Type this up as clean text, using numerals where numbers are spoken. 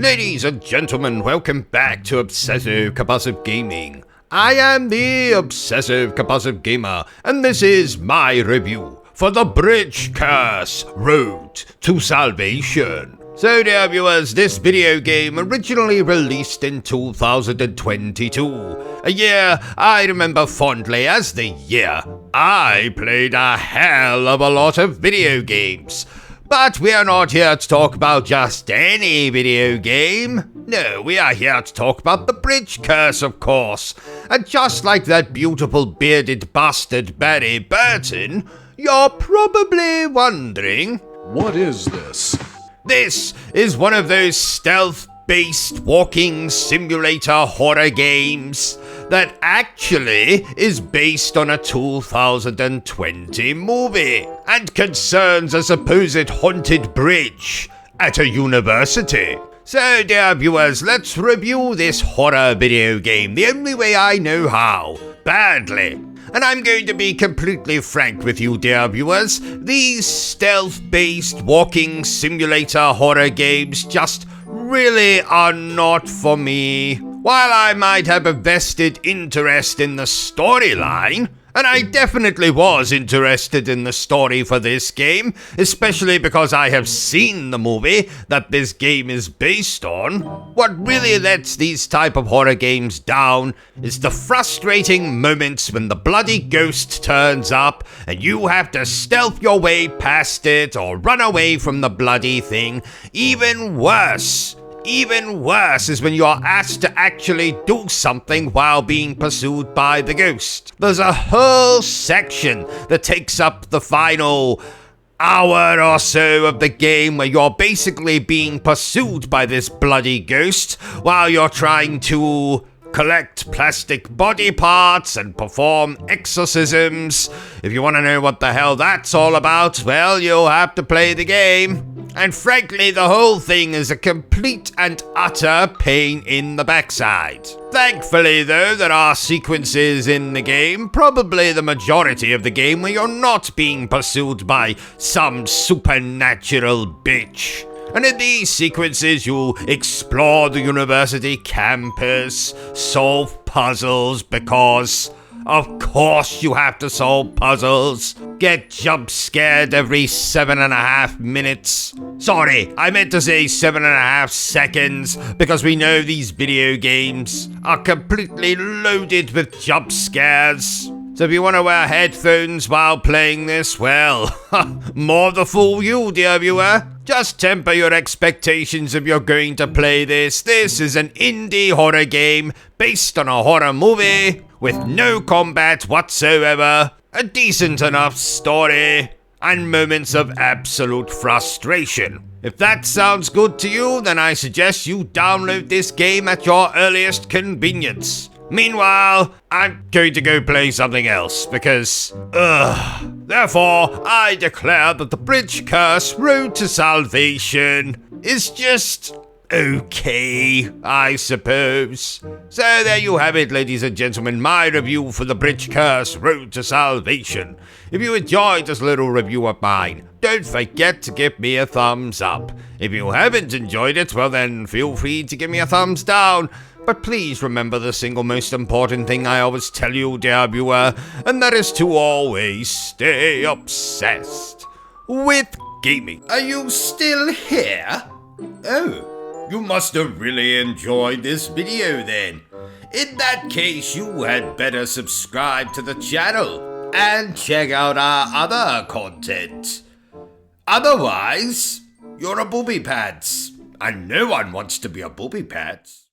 Ladies and gentlemen, welcome back to Obsessive Compulsive Gaming. I am the Obsessive Compulsive Gamer, and this is my review for the Bridge Curse Road to Salvation. So dear viewers, this video game originally released in 2022, a year I remember fondly as the year I played a hell of a lot of video games. But we are not here to talk about just any video game. No, we are here to talk about the Bridge Curse, of course. And just like that beautiful bearded bastard Barry Bertrum, you're probably wondering, what is this? This is one of those stealth-based walking simulator horror games that actually is based on a 2020 movie and concerns a supposed haunted bridge at a university. So, dear viewers, let's review this horror video game the only way I know how, badly. And I'm going to be completely frank with you, dear viewers, these stealth-based walking simulator horror games just really are not for me. While I might have a vested interest in the storyline, and I definitely was interested in the story for this game, especially because I have seen the movie that this game is based on, what really lets these type of horror games down is the frustrating moments when the bloody ghost turns up and you have to stealth your way past it or run away from the bloody thing. Even worse is when you're asked to actually do something while being pursued by the ghost. There's a whole section that takes up the final hour or so of the game where you're basically being pursued by this bloody ghost while you're trying to collect plastic body parts and perform exorcisms. If you want to know what the hell that's all about, well, you'll have to play the game. And frankly, the whole thing is a complete and utter pain in the backside. Thankfully, though, there are sequences in the game, probably the majority of the game, where you're not being pursued by some supernatural bitch. And in these sequences, you explore the university campus, solve puzzles because, of course, you have to solve puzzles. Get jump scared every 7.5 minutes. Sorry, I meant to say 7.5 seconds, because we know these video games are completely loaded with jump scares. So if you want to wear headphones while playing this, well, more the fool you, dear viewer. Just temper your expectations if you're going to play this. This is an indie horror game based on a horror movie with no combat whatsoever, a decent enough story, and moments of absolute frustration. If that sounds good to you, then I suggest you download this game at your earliest convenience. Meanwhile, I'm going to go play something else because, Therefore, I declare that the Bridge Curse Road to Salvation is just okay, I suppose. So there you have it, ladies and gentlemen, my review for the Bridge Curse Road to Salvation. If you enjoyed this little review of mine, don't forget to give me a thumbs up. If you haven't enjoyed it, well then feel free to give me a thumbs down. But please remember the single most important thing I always tell you, dear viewer, and that is to always stay obsessed with gaming. Are you still here? Oh, you must have really enjoyed this video then. In that case, you had better subscribe to the channel and check out our other content. Otherwise, you're a booby pants, and no one wants to be a booby pants.